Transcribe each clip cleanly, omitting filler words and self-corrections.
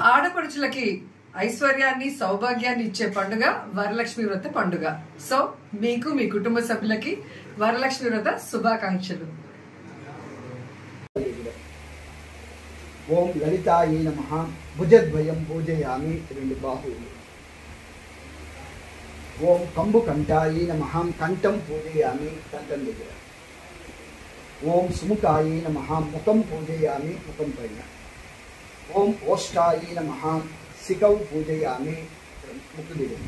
ఆడపడుచులకి ఐశ్వర్యాన్ని సౌభాగ్యాన్ని ఇచ్చే పండుగ వరలక్ష్మి వ్రత పండుగ. సో మీకు మీ కుటుంబ సభ్యులకి వరలక్ష్మి వ్రత శుభాకాంక్షలు. ఓం లలితాయై నమః. భుజద్వయం పూజయామి, రెండు బాహువులు. ఓం కంబుకంఠాయై నమః. కంఠం పూజయామి, కంఠం దగ్గర. ఓం సుముఖాయై నమః. ముఖం పూజయామి, ముఖం పైన. ఓం ఓష్టాయై నమః. శిఖౌ పూజయామి, ముక్కు దగ్గర.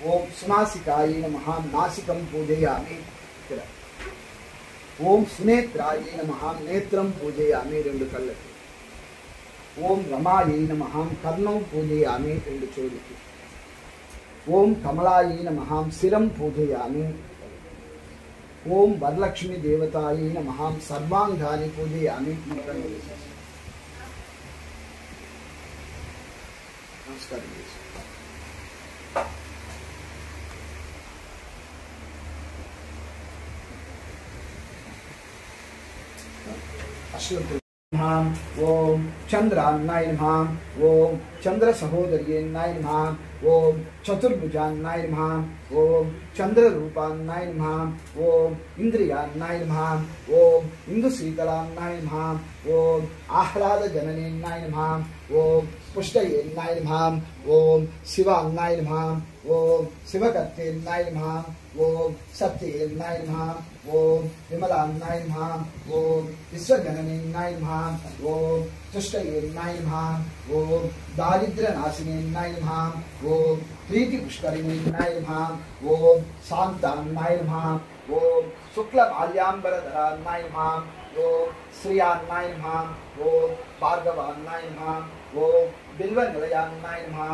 ఓం సునాసికాయై నమః. నాసికం పూజయామి, ఇక్కడ. ఓం సునేత్రాయై నమః. నేత్రం పూజయామి, రెండు కళ్ళకి. ఓం రమాయై నమః. కర్ణం పూజయామి, రెండు చెవులకి. ఓం కమలాయై నమః. శిరం పూజయామి. ఓం వరలక్ష్మి దేవతాయై నమః. సర్వాంగాన్ని పూజయామి. నమస్కారం. అశ్వత్థ ఓం చంద్రాన్నాయ నమః. ఓం చంద్ర సహోదర్యేన్నాయ నమః. ఓం చతుర్భుజాన్నాయ నమః. ఓం చంద్ర రూపాన్నాయ నమః. ఓం ఇంద్రియాన్నాయ నమః. ఓం ఇందు శీతలాన్నాయ నమః. ఓం ఆహ్లాద జననేన్నాయ నమః. ఓం పుష్టయేన్నాయ నమః. ఓం శివాన్నాయ నమః. ఓం శివకర్తేన్నాయ నమః. ఓం సత్యేన్నాయ నమః. ఓం విమలాన్నాయ నమః. ఓం విశ్వజననేన్నాయ నమః. ఓం తుష్టయేన్నాయ నమః. ఓం దారిద్ర్యనాశినేన్నాయ నమః. ఓం ప్రీతి పుష్కరిణేన్నాయ నమః. ఓం శాంతాన్నాయ నమః. ఓం శుక్లమాల్యాంబరధరాన్నాయ నమః. ఓం శ్రియాన్నాయ నమః. ఓం భార్గవాన్నాయ నమః. ఓం బిల్వనిలయాన్నాయ నమః.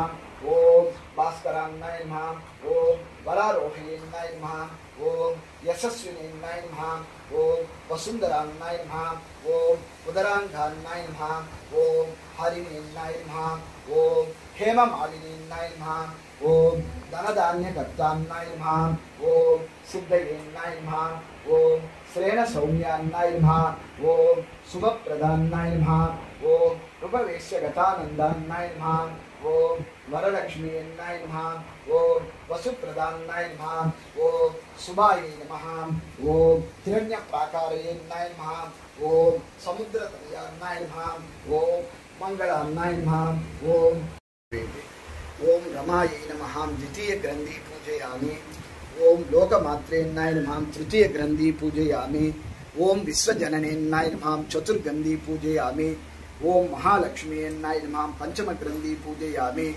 ఓం భాస్కరాన్నాయ నమః. ఓం వరారోహయేన్నాయ నమః. ఓం యశస్వినేన్నాయ నమః. ఓం వసుంధరాన్నాయ నమః. ఓం ఉదరాంగాన్నాయ నమః. ఓం హరిణేన్నాయ నమః. ఓం హేమమాలినేన్నాయ నమః. ఓం ధనధాన్యకర్తాన్నాయ నమః. ఓం సిద్ధయేన్నాయ నమః. ఓం శ్రేణ సౌమ్యాన్నాయ నమః. ఓం శుభప్రదాన్నాయ నమః. ఓం ఉపవేశ్యగతానందాన్నాయ నమః. ఓం వరలక్ష్మీయన్నాయ నమః. ఓం వసుప్రదాన్నాయ నమః. ఓం శుభాయై నమః. ఓం హిరణ్యప్రాకారయేన్నాయ నమః. ఓం సముద్రతనయాన్నాయ నమః. ఓం మంగళాన్నాయ నమః. ఓం ఓం రమాయై నమః. ద్వితీయ గ్రంథి పూజయామి. ఓం లోకమాత్రేన్నాయ నమః. తృతీయ గ్రంథి పూజయామి. ఓం విశ్వజననేన్నాయ నమః. చతుర్గంధి పూజయామి. ఓం మహాలక్ష్మీయన్నాయ నమః. పంచమ గ్రంథి పూజయామి.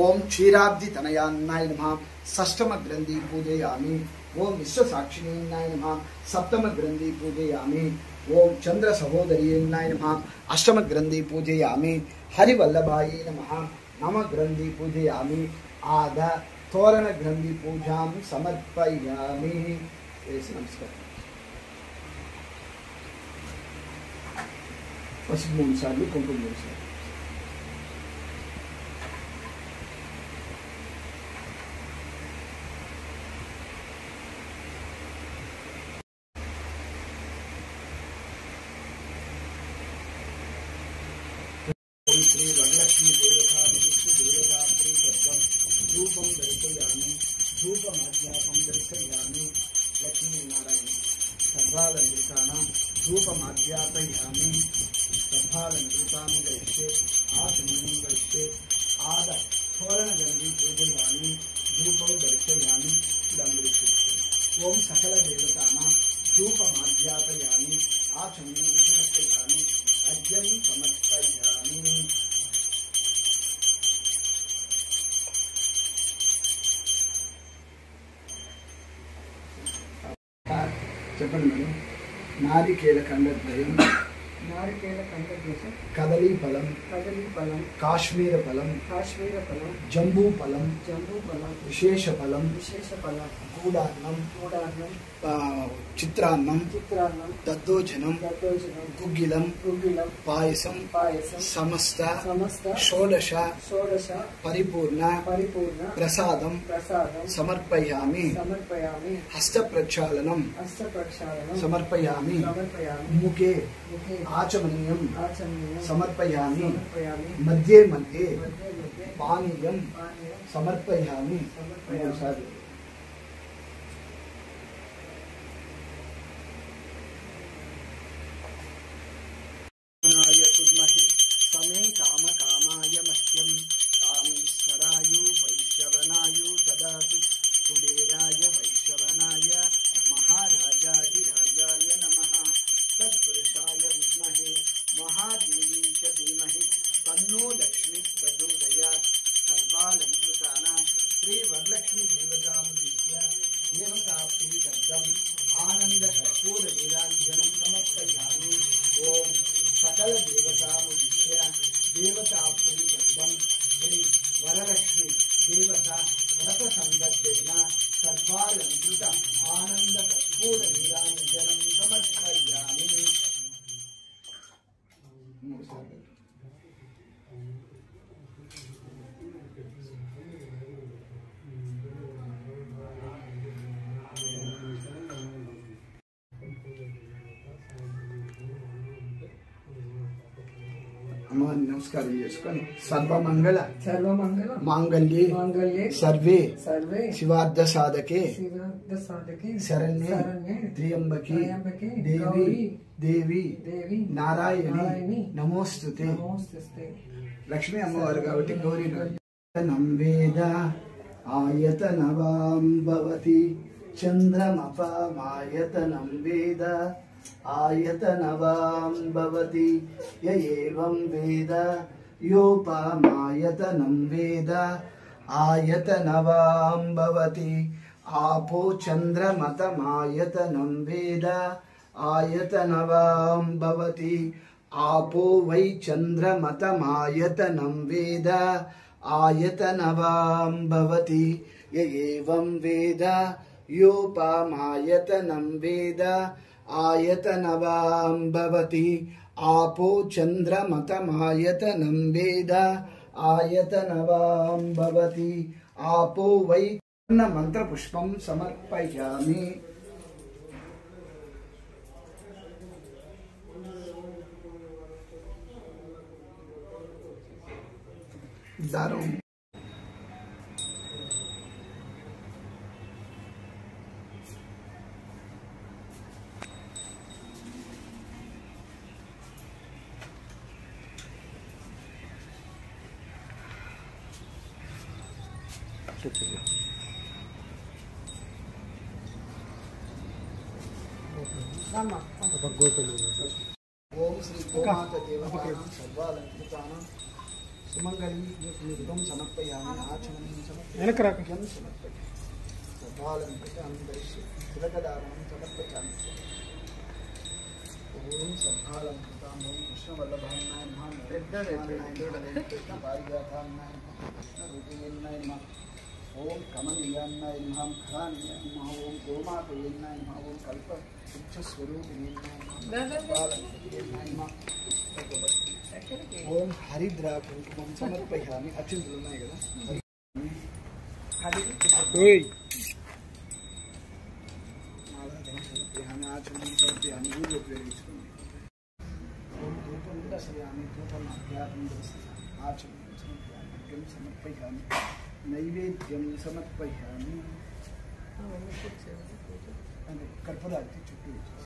ఓం క్షీరాబ్ది తనయాన్నాయ నమః. షష్టమ గ్రంథి పూజయామి. ఓం విశ్వసాక్షిణీయన్నాయ నమః. సప్తమ గ్రంథి పూజయామి. ఓం చంద్ర సహోదర్యేన్నాయ నమః. అష్టమ గ్రంథి పూజయామి. హరివల్లభాయై నమః. నమ గ్రంథి పూజయామి. ఆద తోరణ గ్రంథి పూజాం సమర్పయామి. నమస్కారం. పసుపు 3 సార్లు, కుంకుమ 3 సార్లు. ఓం శ్రీ వరలక్ష్మి దేవతాప్రీత్యర్థం ధూపం దర్శయామి. ధూపమాధ్యాపం దర్శయామి. లక్ష్మీనారాయణ సర్వాలంకృతానాం ధూపమాధ్యాపయామి. సర్వాలంకృతాన్ని గరిష్టే ఆసనం గరిష్టే ఆద తోరణగంధి పూజయామి. ధూపం దర్శయామి. దంగృష్టి. ఓం సకల దేవతానాం ధూపమాధ్యాపయామి. ఆచమనం సమర్పయామి. అర్ఘ్యం సమర్పయామి. చెప్పండి మేడం. నారికేల ఖండద్వయం. నారికేల కంఠద్వయం. కదలీ ఫలం. కదలీ ఫలం. కాశ్మీర ఫలం. కాశ్మీర ఫలం. జంబూ ఫలం. జంబూ ఫలం. విశేష ఫలం. విశేష ఫలం. గూడాన్నం. గూడాన్నం. చిత్రాన్నం. చిత్రాన్నం. దద్దోజనం. దద్దోజనం. గుగ్గిలం. గుగ్గిలం. పాయసం. పాయసం. సమస్త సమస్త షోడశ షోడశ పరిపూర్ణ పరిపూర్ణ ప్రసాదం ప్రసాదం సమర్పయామి. సమర్పయామి. హస్త ప్రక్షాళనం హస్త ప్రక్షాళనం సమర్పయామి. సమర్పయామి. ముఖే ముఖే आचमनीयं आचमनीयं समर्पयामि समर्पयामि मध्ये मध्ये मध्ये मध्ये पानीयं पानीयं समर्पयामि समर्पयामि समे काम कामाय मह्यं कामेश्वराय वैश्रवणाय ददातु कुबेराय वैश्रवणाय महाराजाधिराजाय नमः तत्पुरुषाय विद्महे महादेवी च धीमहि तन्नो लक्ष्मी प्रचोदयात् सर्वालंकृतानां श्रीवरलक्ष्मी देवतामुद्दिश्य देवताप्रीतम् आनन्दकर्पूरनीराञ्जनं समर्पयामि। ओम सकल देवतामुद्दिश्य देवताप्रीतम् श्री वरलक्ष्मी देवता व्रतसंबद्धेन सर्वालंकृत आनन्दकर्पूरनीराञ्जनं समर्पयामि। అమ్మవారి నమస్కారం చేసుకొని సర్వమంగళ सर्वमंगल మాంగళ్యే मांगल्ये సర్వే सर्वे శివార్థ సాధకే शिवार्थ साधके శరణ్యే शरण्ये త్ర్యంబకే त्र्यंबके దేవి गौरी దేవి देवी నారాయణి नारायणी నమోస్తుతే नमोस्तुते। లక్ష్మీ అమ్మవారు కాబట్టి గౌరీ నం వేద ఆయతనవాం భవతి చంద్రమపామాయతనం వేద ఆయతనవాం భవతి య ఏవం వేద యోపామాయతనం వేద ఆయతనవాం భవతి ఆపో చంద్రమతమాయతనం వేద ఆయతనవాం భవతి आपो वै चंद्रमतमायतनं वेद आयतनवां भवति य एवं वेद योपामायतनं वेद आयतनवां भवति आपो चंद्रमतमायतनं वेद आयतनवां भवति आपो वै मंत्रपुष्पं समर्पयामि। दारों ओम श्री गोमाता देवतानां सर्वालंकृतानां सुमंगली निगम समर्पयामि आचमनीयं समर्पयामि सर्वालंकृतां दर्शय तिलकदानं समर्पयामि। ओम सर्वालंकृतां ओम कृष्णवल्लभाय नमः कृष्णपारिजाताय नमः कृष्णरूपिण्याय नमः ओम कमनीयाय नमः खरानीयाय नमः ओम गोमातये नमः ओम कल्पवृक्षस्वरूपिणे नमः ओम हरिद्रा कुंकुमं समर्पयामि। अच्युतुలు ఉన్నాయి కదా ఓయ్ మాలాధన సమర్పయామి ఆచమనం సమర్పయామి ఊరు ఉపయోగించుకోండి। ఓం ధూపం దర్శయామి ధూపం అధ్యాత్మం దర్శయామి ఆచమనం సమర్పయామి అర్ఘ్యం సమర్పయామి నైవేద్యం సమర్పయామి అంటే కర్పూరార్తి చుట్టూ